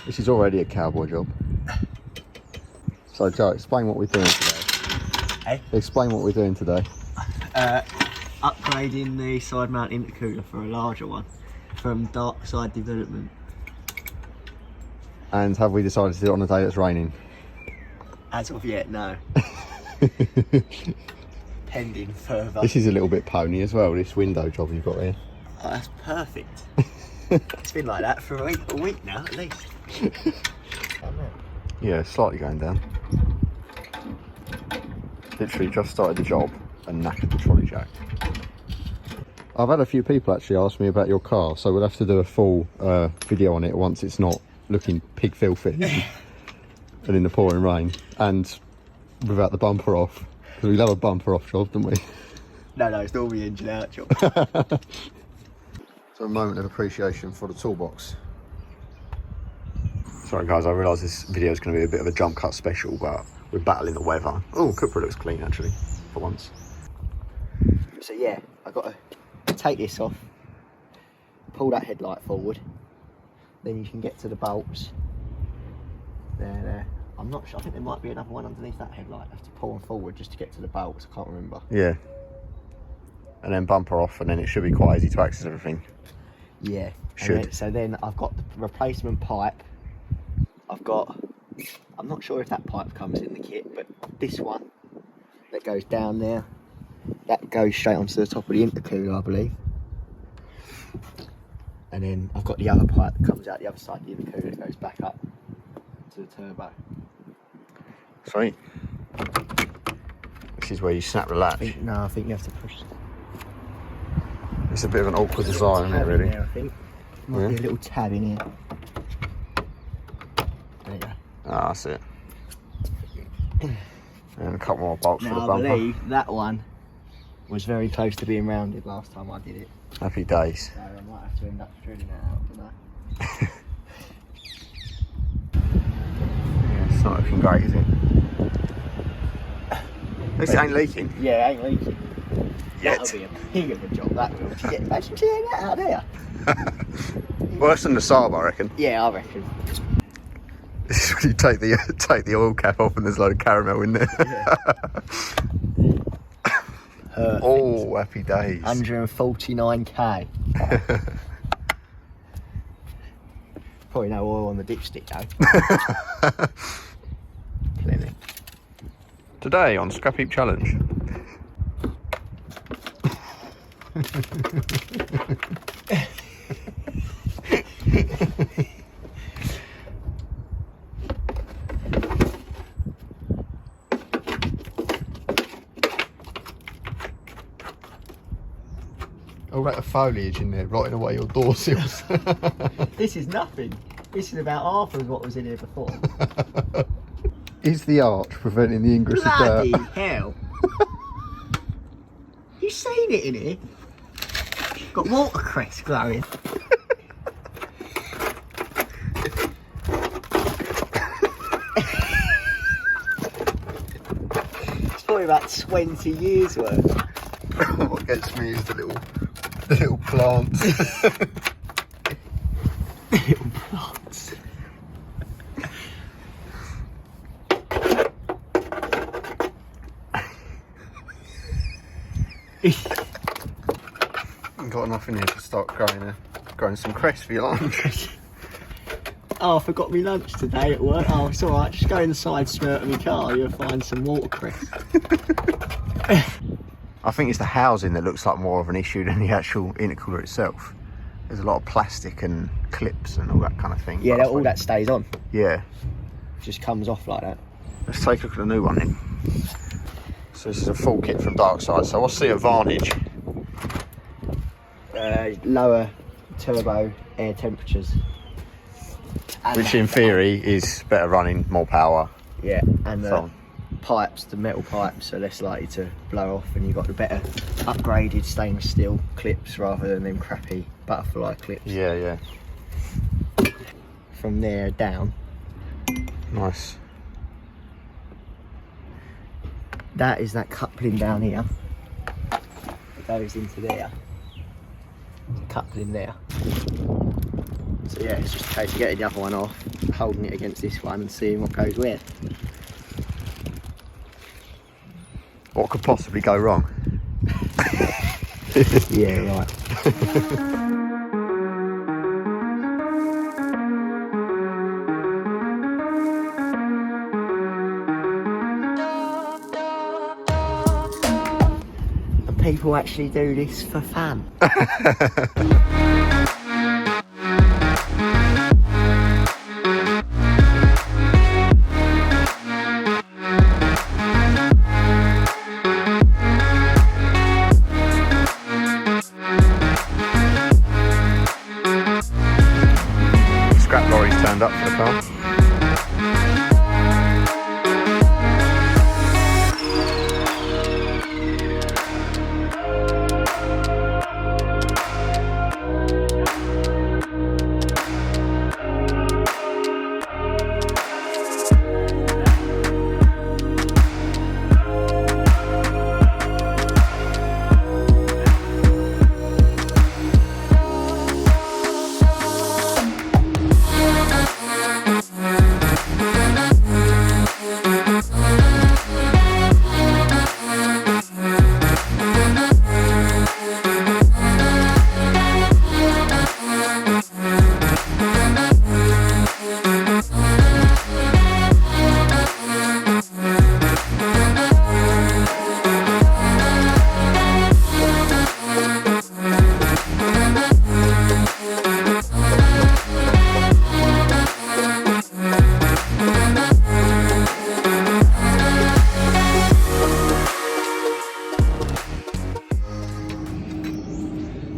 This is already a cowboy job. So Joe, explain what we're doing today. Hey? Explain what we're doing today. Upgrading the side mount intercooler for a larger one from Darkside development. And have we decided to do it on a day that's raining? As of yet, no. Pending further. This is a little bit pony as well, this window job you've got here. Oh, that's perfect. It's been like that for a week now at least. Yeah, slightly going down. Literally just started the job and knackered the trolley jack. I've had a few people actually ask me about your car, so we'll have to do a full video on it once it's not looking pig filthy and in the pouring rain and without the bumper off, because we love a bumper off job, don't we? No, it's normally engine out job. So a moment of appreciation for the toolbox. Sorry guys, I realise this video is going to be a bit of a jump cut special, but we're battling the weather. Oh, Cupra looks clean actually, for once. So yeah, I've got to take this off, pull that headlight forward, then you can get to the bolts. There. I'm not sure, I think there might be another one underneath that headlight. I have to pull them forward just to get to the bolts, I can't remember. Yeah. And then bumper off, and then it should be quite easy to access everything. Yeah. Should. So then I've got the replacement pipe. I'm not sure if that pipe comes in the kit, but this one that goes down there, that goes straight onto the top of the intercooler, I believe. And then I've got the other pipe that comes out the other side of the intercooler that goes back up to the turbo. Sweet. This is where you snap the latch. I think you have to push. It's a bit of an awkward design, isn't it, really? There, I think. Might be a little tab in here. There you go. Ah, that's it. And a couple more bolts for the Now I bumper. believe that one was very close to being rounded last time I did it. Happy days. So I might have to end up drilling that out, don't I? Yeah, it's not looking great, is it? At least it ain't leaking. Yeah, it ain't leaking. Yet. That'll be a pig of a job, that will. Imagine getting that out there. Worse than the Saab, I reckon. Yeah, I reckon. This is when you take the oil cap off and there's a load of caramel in there. Yeah. Oh, happy days. 149k. Probably no oil on the dipstick though. Plenty. Today on Scrap Heap Challenge. All that foliage in there, rotting away your door sills. This is nothing. This is about half of what was in here before. Is the arch preventing the ingress Bloody of dirt? hell. You seen it in here? Got watercress glowing. It's probably about 20 years worth. What gets me is the little plants. Little plants. Got enough in here to start growing some cress for your lunch. Oh, I forgot my lunch today at work. Oh, it's alright, just go inside, smear it in my car, you'll find some watercress. I think it's the housing that looks like more of an issue than the actual intercooler itself. There's a lot of plastic and clips and all that kind of thing. Yeah, all that stays on. Yeah. Just comes off like that. Let's take a look at the new one then. So this is a full kit from Darkside. So what's the advantage? Lower turbo air temperatures. And Which in theory is better running, more power. yeah, and the So- pipes, the metal pipes, are less likely to blow off, and you've got the better upgraded stainless steel clips rather than them crappy butterfly clips. Yeah. From there down, Nice. that is that coupling down here. It goes into there. Coupling there. So yeah, it's just a case of getting the other one off, holding it against this one and seeing what goes where. What could possibly go wrong? Yeah, right. And people actually do this for fun. Scrap lorries turned up for the car.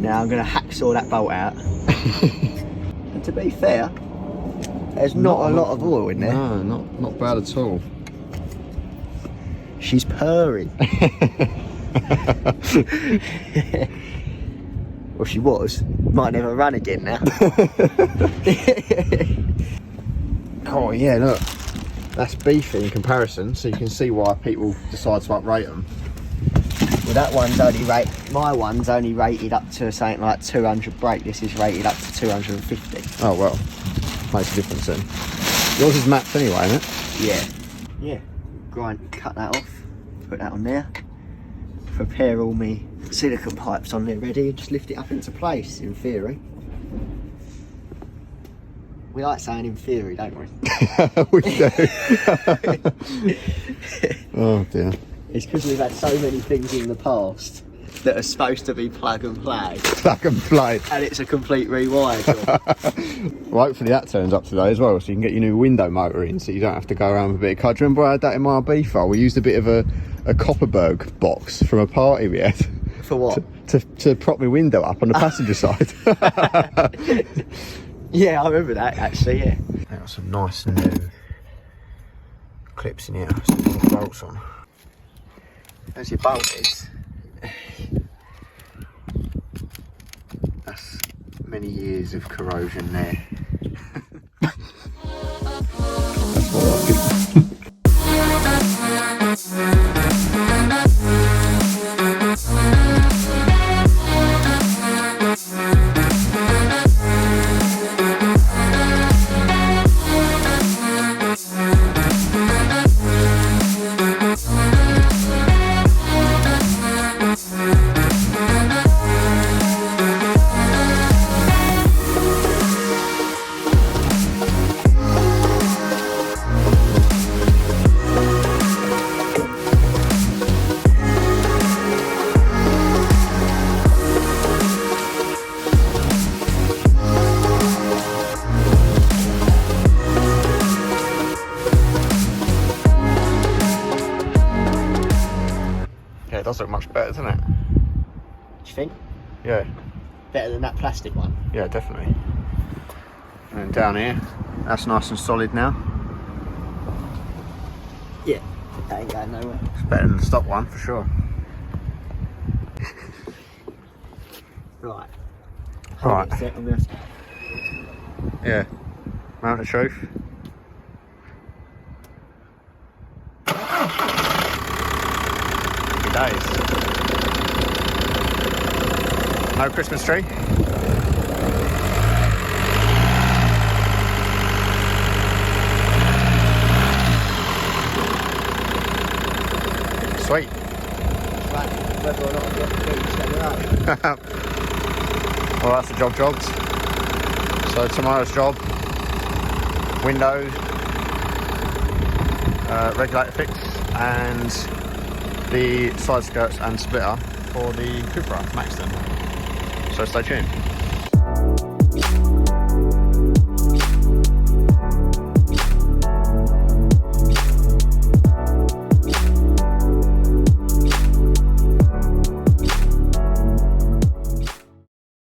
Now I'm going to hacksaw that bolt out. And to be fair, there's not a lot of oil in there. No, not bad at all. She's purring. Well, she was. Might never run again now. Oh yeah, look. That's beefy in comparison, so you can see why people decide to uprate them. Well, that one's only my one's only rated up to something like 200 brake. This is rated up to 250. Oh well, makes a difference then. Yours is mapped anyway, isn't it? Yeah. Yeah. Cut that off, put that on there, prepare all my silicone pipes on there ready, and just lift it up into place, in theory. We like saying in theory, don't we? We do. Oh dear. It's because we've had so many things in the past that are supposed to be plug and play. Plug and play. And it's a complete rewire job. Well, hopefully that turns up today as well, so you can get your new window motor in, so you don't have to go around with a bit of cudge. Remember I had that in my RB file? We used a bit of a Copperberg box from a party we had. For what? To prop my window up on the passenger side. Yeah, I remember that actually, yeah. They got some nice new clips in here, some more bolts on. There's your bolts. That's many years of corrosion there. That's more like it. It does look much better, doesn't it? Do you think? Yeah. Better than that plastic one? Yeah, definitely. And then down here, that's nice and solid now. Yeah, that ain't going nowhere. It's better than the stock one, for sure. Right. Right. Set, I'm gonna... Yeah. Mount of truth. Happy days. No Christmas tree? Sweet. Right, whether or not I get the beach, I don't know. Well, that's the job jogged. So tomorrow's job, windows, regulator fix, and the side skirts and splitter for the Cupra Maxton. So stay tuned.